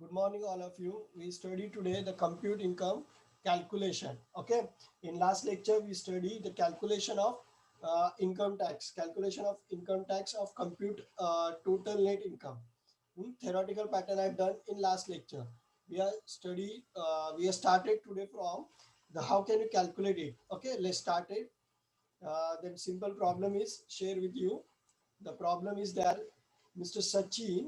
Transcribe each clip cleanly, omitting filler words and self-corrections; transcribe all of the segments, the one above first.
Good morning, all of you. We study today the compute income calculation. Okay. In last lecture, we study the calculation of income tax, calculation of income tax of compute total net income. Theoretical pattern I've done in last lecture. We are started today from the how can you calculate it. Okay, let's start it. Then simple problem is share with you. The problem is there, Mr. Sachin.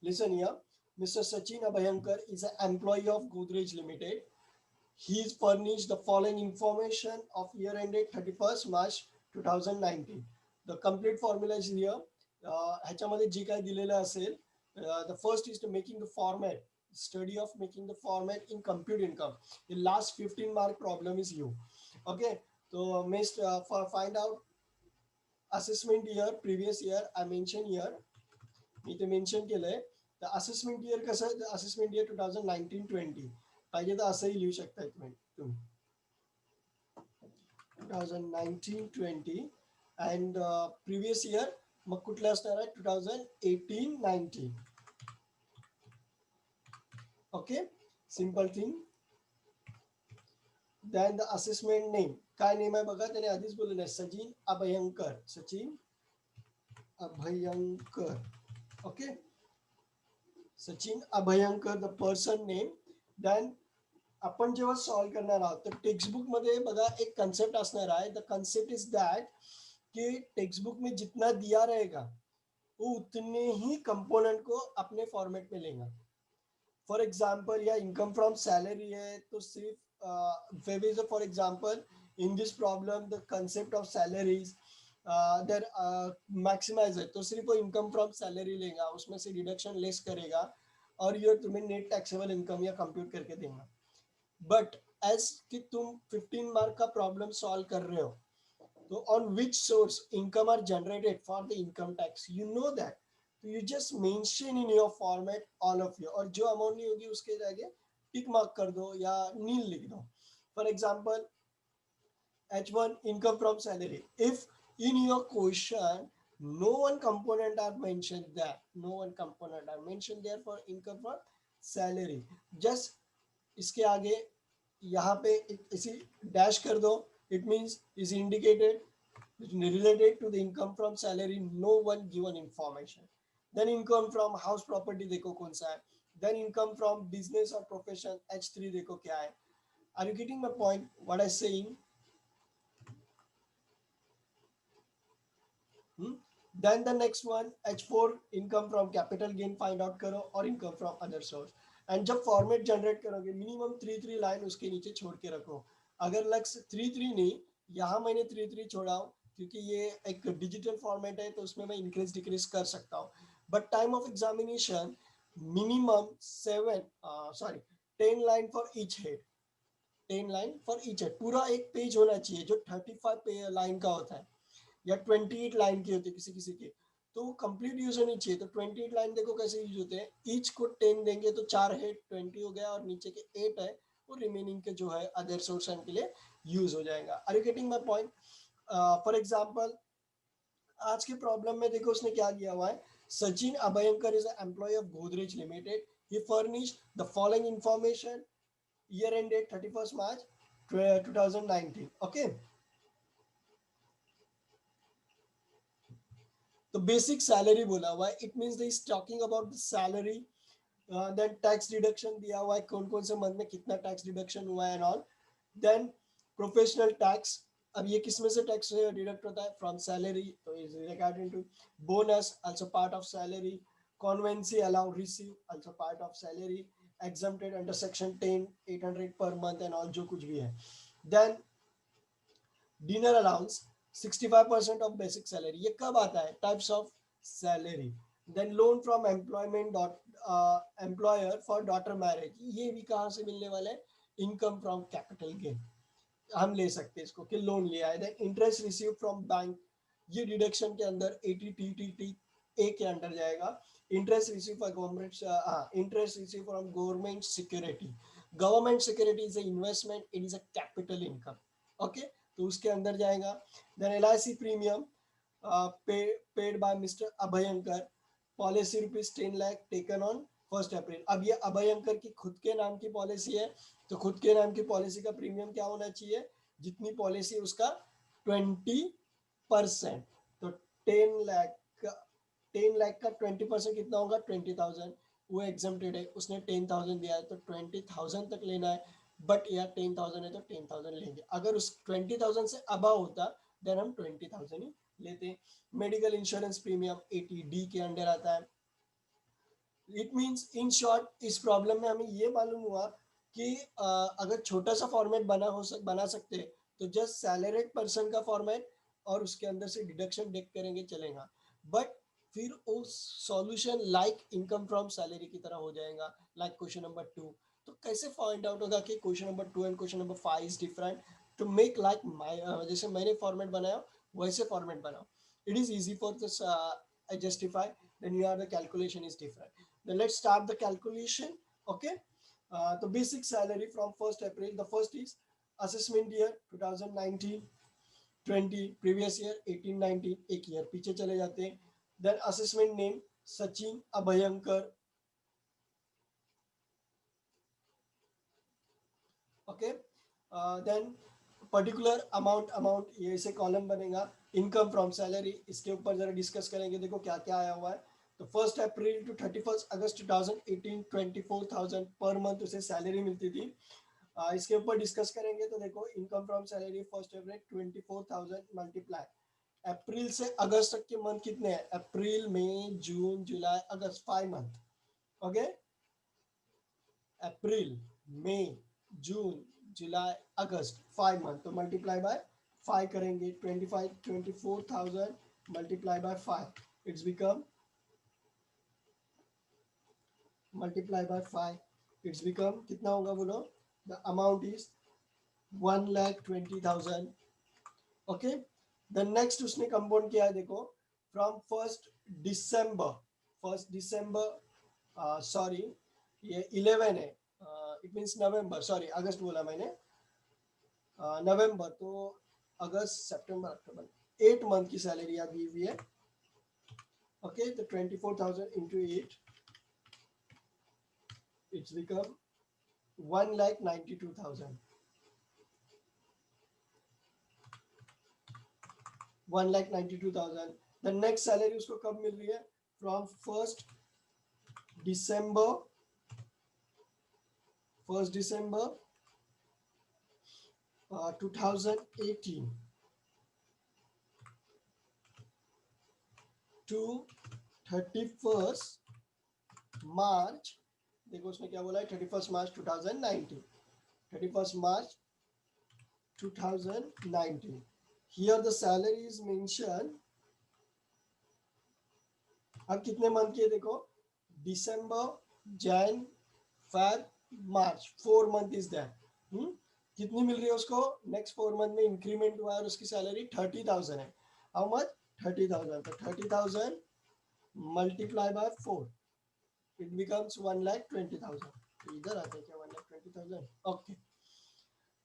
Listen here. Mr. Sachin Abhayankar is an employee of Godrej Limited. He is furnished the following information of year ended 31st March 2019. The complete formula is here. ह्याच्यामध्ये जे काय दिलेलं असेल, the first is to making the format, study of making the format in compute income. The last 15 mark problem is you. Okay, so for find out assessment year, previous year, I mentioned here. मी ते mention केलंय. तर assessment year कसं, assessment year 2019-20 पाहिजे तर असंही लिहू शकताय तुम्ही 2019-20 अँड प्रिव्हियस इयर मग कुठलं असणार आहे 2018-19. Okay, simple thing. Then the assessment name, काय नेम आहे बघा, त्याने आधीच बोललेलं आहे, Sachin Abhyankar. Sachin Abhyankar. Okay, Sachin Abhyankar the person name. Then आपण जेव्हा सॉल्व करणार आहोत तर टेक्स्टबुक मध्ये बघा एक कंसेप्ट असणार आहे. द कंसेप्ट इज दैट कि टेक्स्टबुक में जितना दिया रहेगा वो उतने ही कंपोनेंट को अपने फॉर्मेट में लेगा. फॉर एग्जाम्पल या इनकम फ्रॉम सैलरी है तो सिर्फ for example in this problem the concept of salaries there maximize है तो सिर्फ वो इनकम फ्रॉम सैलरी लेगा, उसमें से डिडक्शन लेस करेगा और ये तुम्हें नेट टैक्सेबल इनकम या कंप्यूट करके देगा. बट एज कि तुम 15 मार्क का प्रॉब्लम सॉल्व कर रहे हो तो on which source income are generated for the income tax, you know that. तो you just mention in your format all of you, और जो अमाउंट नहीं होगी उसके आगे टिक मार्क कर दो या नील लिख दो. For example H1 income from salary. If in your question no one component are mentioned there, no one component are mentioned there for income from salary, just इसके आगे यहाँ पे इसी डैश कर दो. It means is indicated related to the income from salary, no one given information. Then income from house property देखो कौन सा है. Then income from business or profession H3 देखो क्या है. Are you getting my point? What I saying? Then the next one H4 income from capital gain find out करो और income from other source. And जब format generate करोगे minimum 3 line उसके नीचे छोड़ के रखो. अगर लक्ष्य 3 नहीं, यहाँ मैंने 3 छोड़ा हूँ क्योंकि ये एक डिजिटल फॉर्मेट है तो उसमें मैं इंक्रीज डिक्रीज कर सकता हूँ. But time of examination minimum 10 line for each head, 10 line for each head. पूरा एक पेज होना चाहिए जो 35 लाइन का होता है या 28 लाइन की होती है किसी किसी की, तो वो कंप्लीट यूज होनी चाहिए. तो 28 लाइन देखो कैसे यूज होते हैं. ईच को 10 देंगे तो 4 है 20 हो गया और नीचे के 8 है वो रिमेनिंग के जो है अदर सोर्स के लिए यूज हो जाएगा. Are you getting my point? For example आज के प्रॉब्लम में देखो उसने क्या दिया हुआ है. Sachin Abhyankar is employ of Godrej limited. He furnish the following information year ended 31st March 2019. Okay, तो बेसिक सैलरी बोला हुआ है. It means they is talking about the salary. Then tax deduction दिया हुआ है, कौन कौन से मंथ में कितना टैक्स डिडक्शन हुआ है and all. Then professional tax, अब ये किस में से टैक्स डिडक्ट होता है? फ्रॉम सैलरी, तो is regarding to bonus also part of salary. Conveyance allowed receive also part of salary. Exempted under section 10 800 per month and all जो कुछ भी है. Then dinner allowance 65% of basic salary, ये कब आता है? Types of salary. Then loan from employment employer for daughter marriage, ये भी कहाँ से मिलने वाला है? इनकम फ्रॉम कैपिटल गेन हम ले सकते हैं इसको कि लोन लिया है. Then interest receive from bank, ये डिडक्शन के अंदर 80 टी ए के अंडर जाएगा. Interest received for government, interest received from government security. Government security is a investment, it is a capital income. Okay, तो उसके अंदर जाएगा. Then LIC premium paid by Mr. Abhyankar, policy rupees 10 lakh taken on 1 April. अब ये अभयंकर की खुद के नाम की पॉलिसी है, तो खुद के नाम की पॉलिसी का प्रीमियम क्या होना चाहिए, जितनी पॉलिसी उसका 20%. तो 10 लाख का 10 लाख का 20% कितना होगा, 20,000. वो एग्जम्प्टेड है, उसने 10,000 दिया है तो 20,000 तक लेना है. बट यार 10,000 है तो 10,000 लेंगे. अगर उस 20,000 से अबव होता देन हम 20,000 ही लेते. मेडिकल इंश्योरेंस प्रीमियम 80D के अंडर आता है. इट मींस इन शॉर्ट इस प्रॉब्लम में हमें ये मालूम हुआ कि अगर छोटा सा फॉर्मेट बना सकते हैं तो जस्ट सैलरीड पर्सन का फॉर्मेट और उसके अंदर से डिडक्शन डेक करेंगे चलेगा. बट फिर वो solution like income from salary की तरह हो जाएगा, लाइक क्वेश्चन नंबर 2. तो कैसे फाइंड आउट होगा कि question number 2 and question number 5 is different. To make like जैसे मैंने फॉर्मेट बनाया वैसे फॉर्मेट बनाओ. It is easy for this justify. Then you are the calculation is different. Then let's start the calculation. Okay, the basic salary from 1st April. The first is assessment year 2019 20, previous year 18-19, एक year पीछे चले जाते हैं. Then assessment name Sachin Abhyankar. Okay, then particular amount ये ऐसे column बनेगा. Income from salary, इसके ऊपर जरा डिस्कस करेंगे. देखो क्या क्या आया हुआ है. तो 1 अप्रैल टू 31 अगस्त 2018 24,000 पर मंथ उसे सैलरी मिलती थी. इसके ऊपर डिस्कस करेंगे. तो देखो income from salary 1 April 24,000 multiply अप्रैल से अगस्त तक के मंथ कितने हैं, अप्रैल मई जून जुलाई अगस्त, 5 मंथ. ओके, अप्रैल मई जून जुलाई अगस्त 5 मंथ. तो मल्टीप्लाई बाय 5 करेंगे. 24,000 multiply by 5 it's become multiply by 5 it's become कितना होगा बोलो. the amount is 1,20,000. okay, the next उसने कंपाउंड किया है. देखो from 1st December सॉरी ये 11 है. इट मींस नवंबर, सॉरी अगस्त बोला मैंने, नवंबर. तो अगस्त सितंबर अक्टूबर 8 मंथ की सैलरी यहाँ दी हुई है. ओके, तो 24,000 into 8 it's become 1,92,000. 1,92,000. The next salary उसको कब मिल रही है, from 1st December 2018 to 31st March. देखो उसने क्या बोला है, 31st March 2019. 31st March 2019. Here the salary is mentioned. अब कितने मंथ की है देखो, दिसंबर Jan Feb March, 4 month is that. कितनी मिल रही है उसको, नेक्स्ट 4 मंथ में इंक्रीमेंट हुआ है और उसकी सैलरी 30,000 है. How much, 30,000. तो 30,000 मल्टीप्लाई बाय 4 इट बिकम्स 1,20,000. इधर आते हैं क्या, 1,20,000. ओके,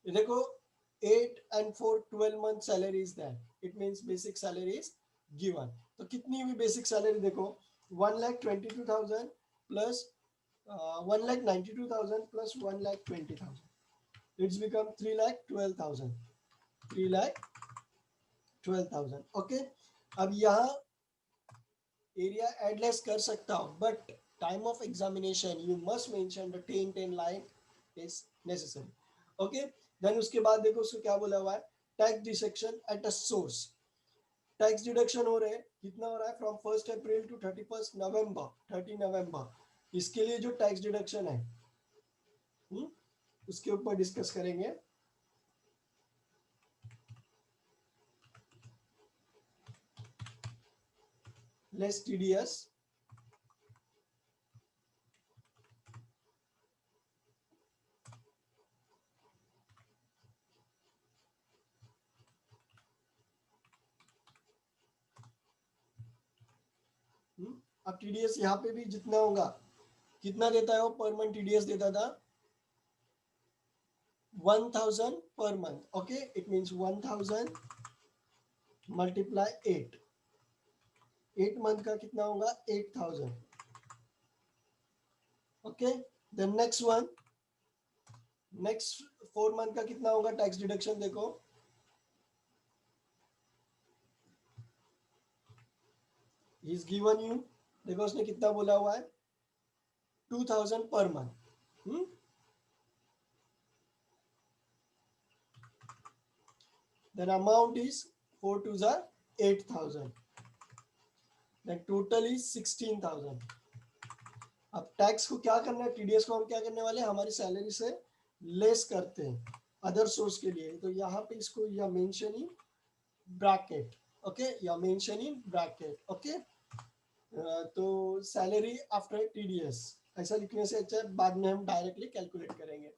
देखो 8 and 4 12 month salary is that, it means basic salary is given. तो कितनी हुई बेसिक सैलरी देखो, 1,22,000 plus 1,92,000 plus 1,20,000 it's become 3,12,000. 3,12,000. Okay, अब यहाँ एरिया एडलेस कर सकता हूँ, but time of examination you must mention the 10 line is necessary. Okay, then उसके बाद देखो उसको क्या बोला हुआ है, tax deduction at a source. Tax deduction हो रहे हैं, कितना हो रहा है, from 1st April to 31st नवंबर 30 नवंबर. इसके लिए जो टैक्स डिडक्शन है उसके ऊपर डिस्कस करेंगे. Less TDS. अब टीडीएस यहाँ पे भी जितना होगा, कितना देता है वो पर मंथ टीडीएस देता था 1000 per month. Okay, it means 1000 multiply 8. 8 month का कितना होगा 8000. Okay, the next one, next 4 month का कितना होगा टैक्स डिडक्शन. देखो इज गिवन यू, देखो उसने कितना बोला हुआ है 2000 per month. then amount is 4 2s are 8000, then total is 16000. अब टैक्स को क्या करना है, टीडीएस को हम क्या करने वाले हैं, हमारी सैलरी से लेस करते हैं अदर सोर्स के लिए. तो यहाँ पे इसको या मेंशन इन ब्रैकेट. ओके, या मेंशन इन ब्रैकेट. ओके, तो सैलरी आफ्टर टीडीएस ऐसा लिखने से अच्छा है, बाद में हम डायरेक्टली कैलकुलेट करेंगे.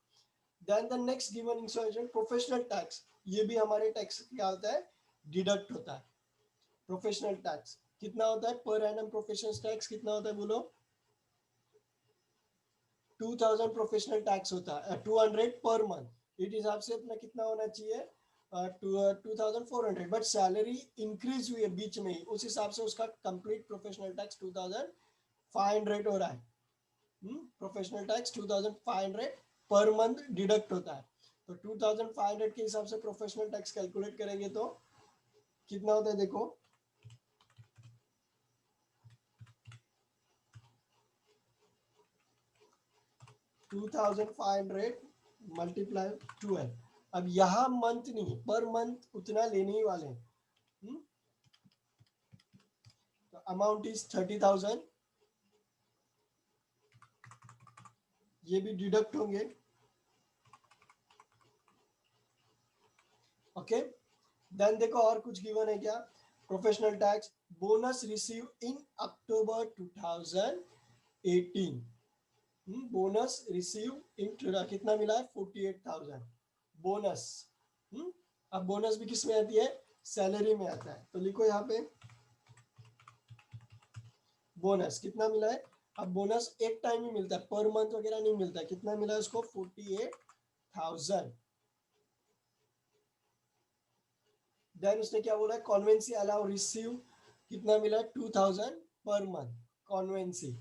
Then the next given installation professional tax. ये भी हमारे टैक्स क्या होता है, डिडक्ट होता है. प्रोफेशनल टैक्स कितना होता है पर एनम, प्रोफेशनल टैक्स कितना होता है बोलो, 2000 प्रोफेशनल टैक्स होता है, 200 पर मंथ. इट हिसाब से अपना कितना होना चाहिए 2400. बट सैलरी इंक्रीज हुई है बीच में ही, उस हिसाब से उसका कंप्लीट प्रोफेशनल टैक्स 2500 हो रहा है. Professional tax 2500 per month deduct होता है. तो 2500 के हिसाब से प्रोफेशनल टैक्स कैलकुलेट करेंगे तो कितना होता है देखो, $2500 मल्टीप्लाई 12. अब यहाँ मंथ नहीं, पर मंथ उतना लेने ही वाले हैं. तो अमाउंट इज 30,000. ये भी डिडक्ट होंगे. ओके, देन देखो और कुछ गिवन है क्या, professional tax bonus receive in October 2018. Bonus receive in कितना मिला है 48,000 बोनस. अब बोनस भी किस में आती है, सैलरी में आता है. तो लिखो यहाँ पे बोनस कितना मिला है. अब बोनस एक टाइम ही मिलता है, पर मंथ वगैरह नहीं मिलता है. कितना मिला है उसको 48,000. देन उसने क्या बोला है, कॉन्वेंसी अलाउ रिसीव कितना मिला है 2000 पर मंथ कॉन्वेंसी.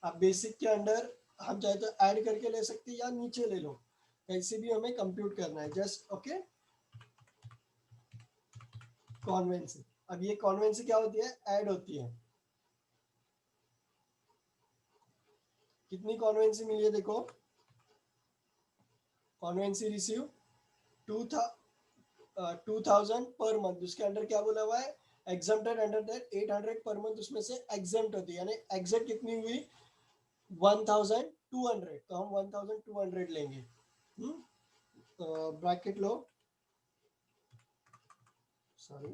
अब बेसिक के अंडर हम चाहे तो ऐड करके ले सकते हैं या नीचे ले लो, कैसे भी हमें कंप्यूट करना है जस्ट. ओके, कॉन्वेंसी. अब ये कॉन्वेंसी क्या होती है, ऐड होती है. कितनी कॉन्वेंसी मिली है देखो, कॉन्वेंसी रिसीव 2000 पर मंथ. उसके अंडर क्या बोला हुआ है, exempted under that 800 per month उसमें से एग्जम्प्ट होती है, यानी एग्जैक्ट कितनी हुई 1200. तो हम 1200 लेंगे. ब्रैकेट लो, सॉरी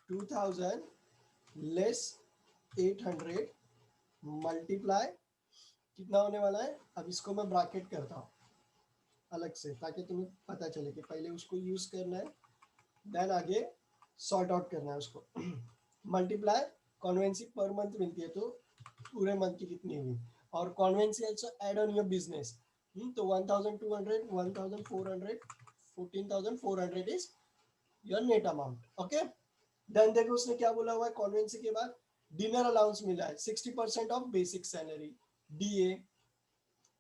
2000 लेस 800 मल्टीप्लाई कितना होने वाला है. अब इसको मैं ब्रैकेट करता हूँ अलग से ताकि तुम्हें पता चले कि पहले उसको यूज करना है देन आगे सॉर्ट आउट करना है उसको. मल्टीप्लाई कॉन्वेंसी पर मंथ मिलती है तो पूरे मंथ की कितनी हुई, और conveyance also add on your business. तो 1200 14,400 14,400 is your net amount. Okay, then देखो उसने क्या बोला हुआ है, कॉन्वेंसी के बाद डिनर अलाउंस मिला है 60% ऑफ बेसिक सैलरी डीए.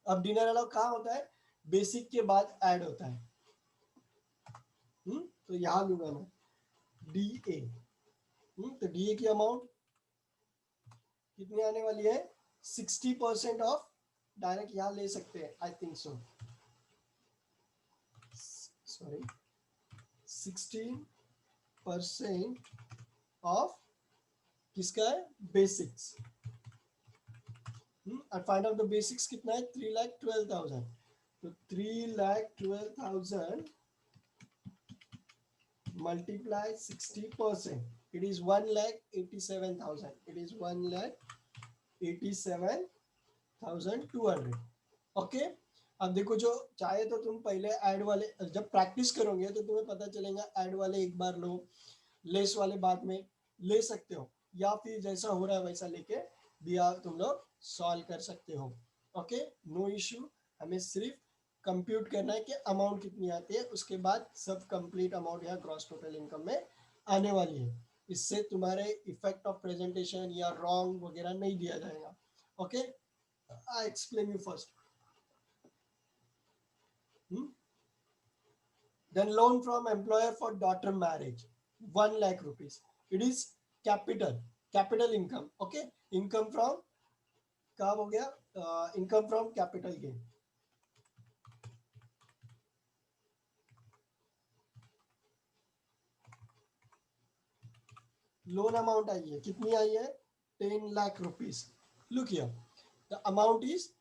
अब डिनर अलाउ कहाँ होता है, बेसिक के बाद ऐड होता है. तो यहां लूंगा मैं डीए. तो डीए की अमाउंट कितनी आने वाली है 60% ऑफ, डायरेक्ट यहां ले सकते हैं I think so, sorry 16% of किसका है, बेसिक्स. और फाइंड आउट द बेसिक्स कितना है 3,12,000. तो 3,12,000 multiply 60%, it is 1,87,000. It is 1,87,200. Okay, अब देखो जो चाहे तो तुम पहले ऐड वाले जब प्रैक्टिस करोगे तो तुम्हें पता चलेगा, ऐड वाले एक बार लो, लेस वाले बाद में. ले सकते हो, या फिर जैसा हो रहा है वैसा लेके भी तुम लोग सॉल्व कर सकते हो। Okay, no issue. हमें सिर्फ कंप्यूट करना है कि अमाउंट कितनी आती है, उसके बाद सब कंप्लीट अमाउंट या ग्रॉस टोटल इनकम में आने वाली है। इससे तुम्हारे इफेक्ट ऑफ प्रेजेंटेशन या रॉन्ग वगैरह नहीं दिया जाएगा। Okay, I explain you first. Then loan from employer for daughter marriage, 1 lakh rupees. It is capital income. Okay, income from क्या हो गया, income from capital gain. Loan amount आई है, कितनी आई है, 10 लाख rupees. Look here, the amount is,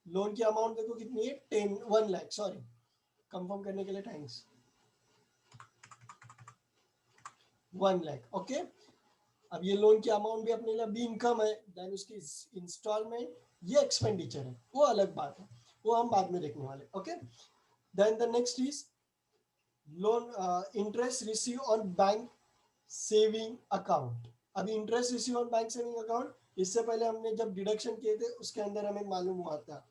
loan की अमाउंट देखो कितनी है, 1 लाख, सॉरी कंफर्म करने के लिए थैंक्स, 1 लाख। ओके, अब ये लोन की अमाउंट भी अपने लिए अभी इनकम है, देन उसकी इंस्टॉलमेंट ये एक्सपेंडिचर है, वो अलग बात है, वो हम बाद में देखने वाले। Okay, then the next is loan interest receive on bank saving account. अभी interest receive on bank saving account, इससे पहले हमने जब डिडक्शन किए थे उसके अंदर हमें मालूम हुआ था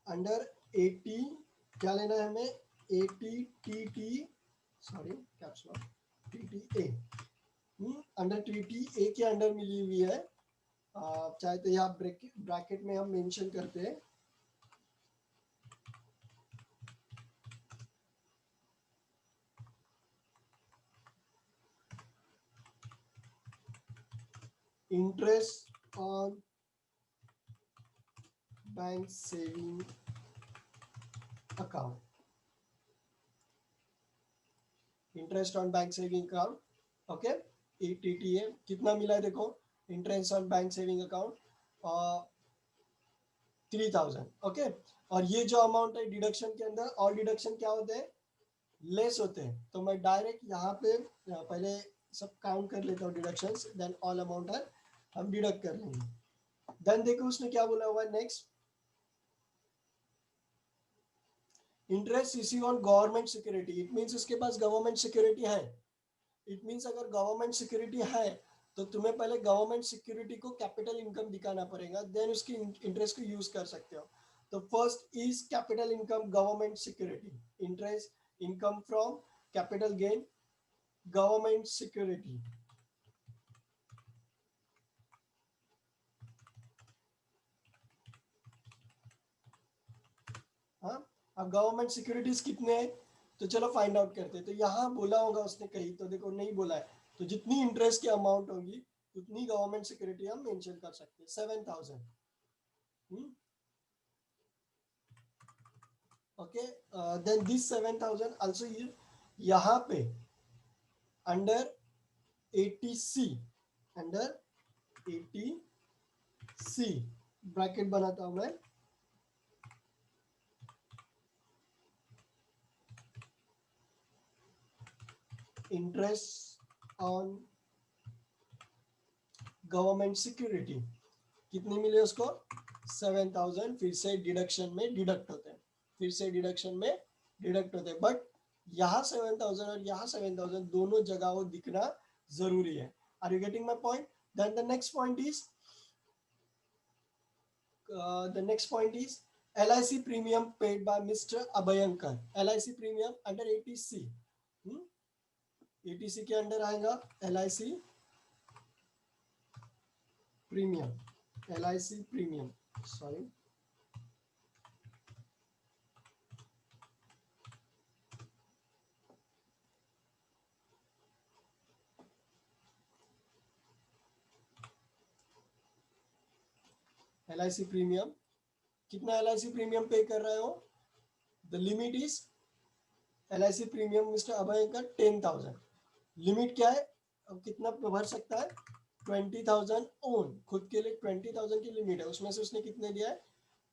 अंडर 80, क्या लेना है हमें, 80 T, sorry caps lock, TTA, under TTA के अंडर मिली हुई है। चाहे तो यहाँ ब्रैकेट में हम मेंशन करते हैं, interest on bank saving account, interest on bank saving account. Okay, ईटीटीए कितना मिला है देखो, interest on bank saving account 3000। Okay, और ये जो अमाउंट है डिडक्शन के अंदर, और डिडक्शन क्या होते हैं, लेस होते हैं, तो मैं डायरेक्ट यहाँ पे पहले सब काउंट कर लेता हूँ डिडक्शंस, देन ऑल अमाउंट है हम डिडक्ट कर लेंगे। देन देखो उसने क्या बोला हुआ है next, interest receive on government security. It means उसके पास गवर्नमेंट सिक्योरिटी है। इट मीन्स अगर गवर्नमेंट सिक्योरिटी है तो तुम्हें पहले गवर्नमेंट सिक्योरिटी को कैपिटल इनकम दिखाना पड़ेगा, देन उसकी इंटरेस्ट को यूज कर सकते हो। तो first is capital income government security, interest income from capital gain government security. हाँ, अब गवर्नमेंट सिक्योरिटीज कितने हैं, तो चलो फाइंड आउट करते हैं। तो यहाँ बोला होगा उसने कहीं, तो देखो नहीं बोला है, तो जितनी इंटरेस्ट की अमाउंट होगी उतनी गवर्नमेंट सिक्योरिटी हम मेंशन कर सकते हैं, 7000। ओके, देन दिस 7000 आल्सो यहाँ पे under 80C, under 80C bracket बनाता हूं मैं, इंटरेस्ट ऑन गवर्नमेंट सिक्योरिटी कितनी मिले उसको, 7000, फिर से डिडक्शन में डिडक्ट होते हैं, फिर से डिडक्शन में डिडक्ट होते हैं, बट यहाँ 7000 और यहाँ 7000 दोनों जगह वो दिखना जरूरी है। Are you getting my point? Then the next point is LIC premium paid by Mr. Abhayankar, LIC premium under 80C, 80C के अंडर आएगा LIC premium, LIC premium, sorry LIC premium, कितना LIC प्रीमियम पे कर रहे हो, the limit is LIC premium mister Abhyankar 10,000। Limit क्या है, अब कितना भर सकता है, 20,000 ओन, खुद के लिए 20,000 की लिमिट है, उसमें से उसने कितने दिया है,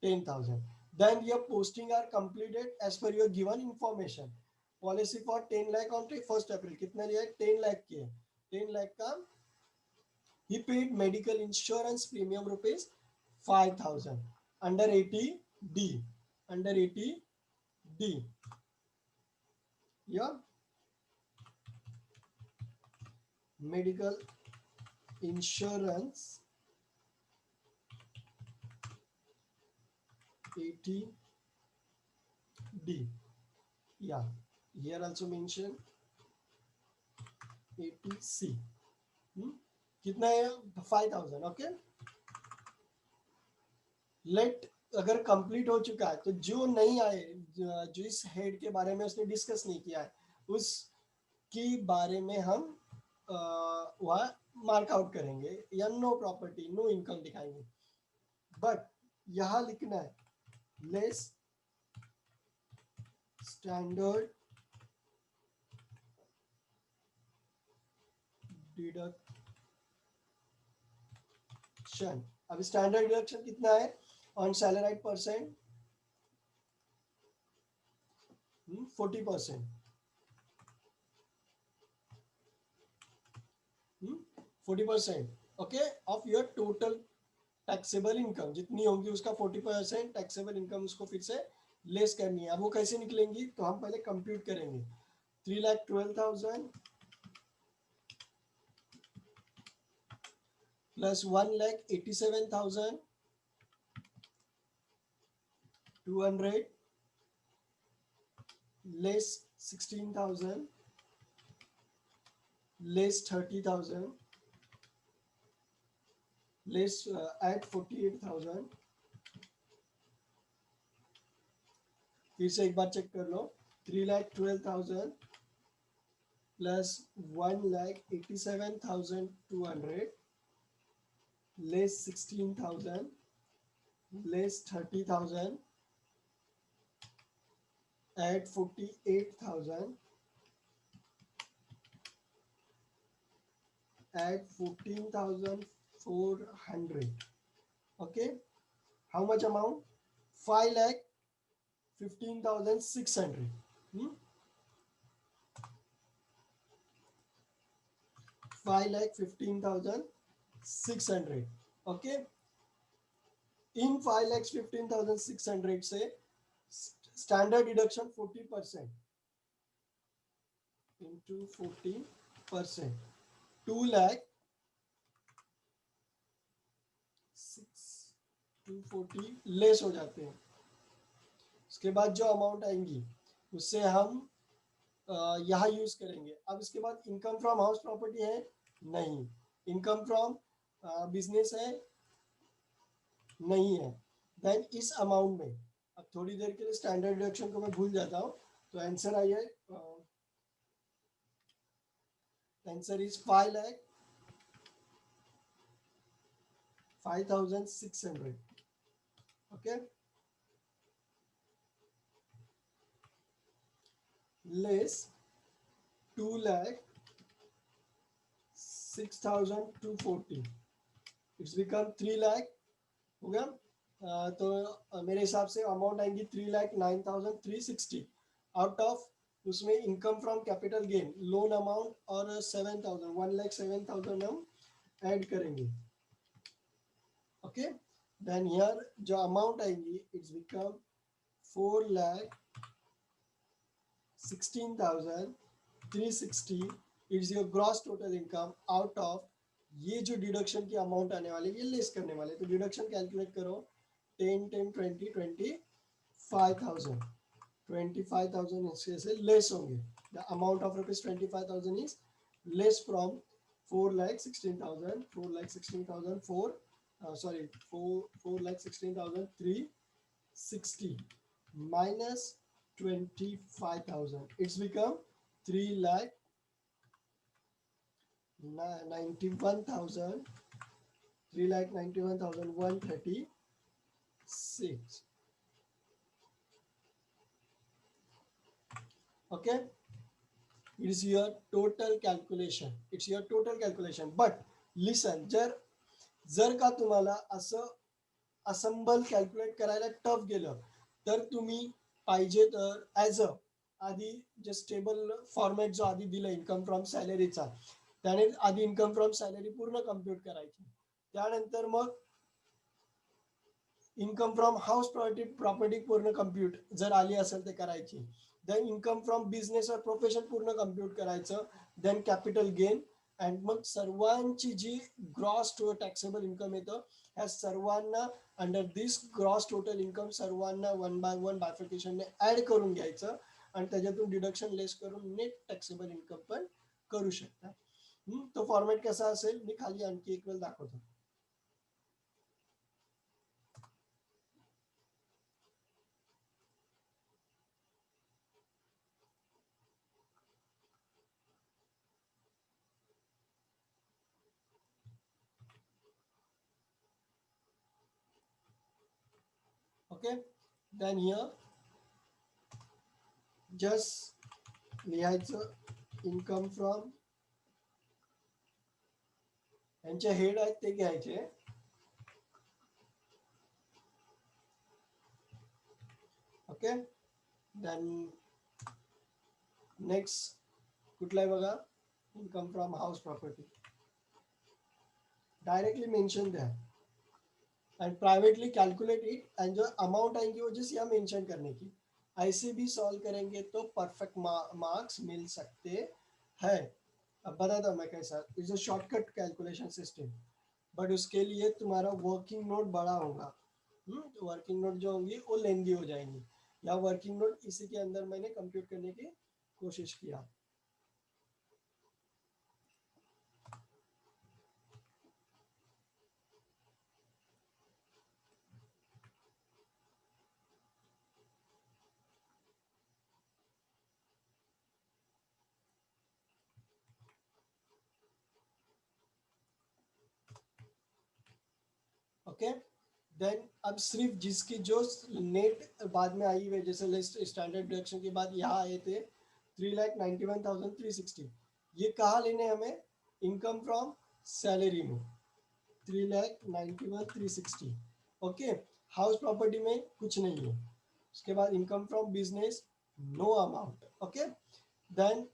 10,000। Then your posting are completed as per your given information, policy for 10 lakh on 1 April, कितना लिया है, 10 लाख की है, 10 लाख का he paid medical insurance premium rupees 5,000 under 80D, under 80D, yeah, medical insurance 80D. Yeah, here also mention 80C. कितना है? 5000. Okay, late अगर complete हो चुका है तो जो नहीं आए, जो इस हेड के बारे में उसने डिस्कस नहीं किया है, उसके बारे में हम वहाँ मार्क आउट करेंगे या नो प्रॉपर्टी नो इनकम दिखाएंगे. बट यहाँ लिखना है लेस स्टैंडर्ड डिडक्शन. अब स्टैंडर्ड डिडक्शन कितना है on salaried percent? 40%. 40%. Okay, of your total taxable income जितनी होगी उसका 40% टैक्सेबल इनकम उसको फिर से लेस करनी है. अब वो कैसे निकलेंगी तो हम पहले कंप्यूट करेंगे. 3,12,000 plus 1,87,200 less 16,000 less 30,000 less at 48,000. फिर से एक बार चेक कर लो. 3,12,000 plus 1,87,200 less 16,000 less 30,000 at 48,000 at 14,400. Okay, how much amount? 5,15,600. 5,15,600. Okay, in 5,15,600 से स्टैंडर्ड डिडक्शन 40% into 40%, 2,240 लेस हो जाते हैं. उसके बाद जो अमाउंट आएंगी उससे हम यहाँ यूज करेंगे. अब इसके बाद इनकम फ्रॉम हाउस प्रॉपर्टी है नहीं, इनकम फ्रॉम बिजनेस है नहीं है. देन इस अमाउंट में अब थोड़ी देर के लिए स्टैंडर्ड डिडक्शन को मैं भूल जाता हूँ. तो आंसर आई है, answer is 5,600. Okay, less 2,06,240. It's become 3 lakh हो गया. तो मेरे हिसाब से अमाउंट आएंगी 3,09,360. आउट ऑफ उसमें income from capital gain loan amount और 7,000 1,07,000 हम ऐड करेंगे. ओके, देन हियर जो अमाउंट आएंगी it's become 4,16,360. It's your gross total income out of ये जो डिडक्शन की अमाउंट आने वाले ये लेस करने वाले. तो डिडक्शन कैलकुलेट करो. 10 10 20 25,000. 25,000 इसके से लेस होंगे. The amount of ₹25,000 is less from 4,16,000. 4,16,360 minus 25,000. It's become 3,91,000. 3,91,136. Okay, it is your total calculation. It's your total calculation. But listen, जर का तुम्हाला असं असंबल कॅल्क्युलेट करायला टफ गेलं तर तुम्ही पाहिजे तर ॲज अ आधी जस्ट टेबल फॉर्मॅट जो आधी दिला इन्कम फ्रॉम सॅलरीचा त्याने आधी इन्कम फ्रॉम सॅलरी पूर्ण कम्प्युट करायची. त्यानंतर मग इन्कम फ्रॉम हाऊस प्रॉपर्टी पूर्ण कम्प्युट जर आली असेल ते करायची. देन इन्कम फ्रॉम बिझनेस और प्रोफेशन पूर्ण कम्प्युट करायचं. देन कॅपिटल गेन अँड मग सर्वांची जी ग्रॉस टॅक्सेबल इन्कम येतं ह्या सर्वांना under this gross total income सर्वांना वन बाय वन बायफिकेशनने ऍड करून घ्यायचं आणि त्याच्यातून डिडक्शन लेस करून नेट टॅक्सेबल इन्कम पण करू शकता. तो फॉर्मॅट कसा असेल मी खाली आणखी एक वेळ दाखवतो. ओके, देन हिअर जस्ट लिहायचं इन्कम फ्रॉम, यांचे हेड आहेत ते घ्यायचे. ओके, देन नेक्स्ट कुठला आहे बघा, income from house property, directly mention द्या and privately calculate it and जो अमाउंट आएंगी वो जिस यहाँ मेंशन करने की. ऐसे भी सॉल्व करेंगे तो परफेक्ट मार्क्स मिल सकते हैं. अब बताता हूँ मैं कैसा, is a shortcut calculation system, but उसके लिए तुम्हारा वर्किंग नोट बड़ा होगा. तो वर्किंग नोट जो होंगी वो लेंदी हो जाएंगी, या वर्किंग नोट इसी के अंदर मैंने कंप्यूट करने की कोशिश किया. ओके, देन अब सिर्फ जिसकी जो नेट बाद में आई हुई है, जैसे लिस्ट स्टैंडर्ड डिडक्शन के बाद यहाँ आए थे 3,91,360, ये कहाँ लेने हमें, इनकम फ्रॉम सैलरी में 3,91,360. ओके, हाउस प्रॉपर्टी में कुछ नहीं है. उसके बाद income from business no amount. Okay, then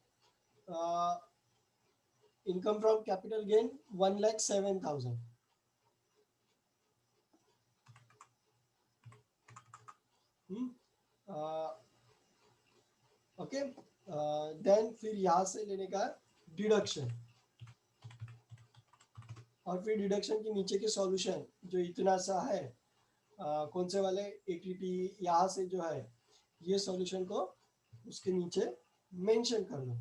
income from capital gain 1,07,000. Okay, then फिर यहां से लेने का डिडक्शन, और फिर डिडक्शन के नीचे के सॉल्यूशन जो इतना सा है, कौन से वाले एटीटी यहाँ से जो है ये सॉल्यूशन को उसके नीचे मेंशन कर लो.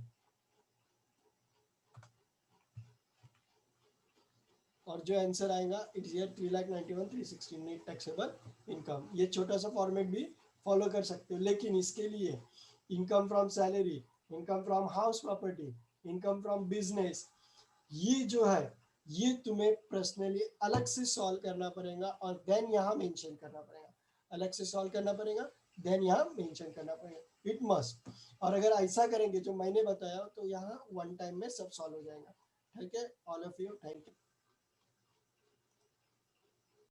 और जो आंसर आएगा it's here 3,91,360 net taxable income. ये छोटा सा फॉर्मेट भी फॉलो कर सकते हो, लेकिन इसके लिए income from salary, income from house property, income from business, ये जो है ये तुम्हें पर्सनली अलग से सॉल्व करना पड़ेगा और देन यहाँ मेंशन करना पड़ेगा. अलग से सॉल्व करना पड़ेगा, देन यहाँ मेंशन करना पड़ेगा, इट मस्ट. और अगर ऐसा करेंगे जो मैंने बताया तो यहाँ वन टाइम में सब सॉल्व हो जाएगा. ठीक है, all of you, thank you.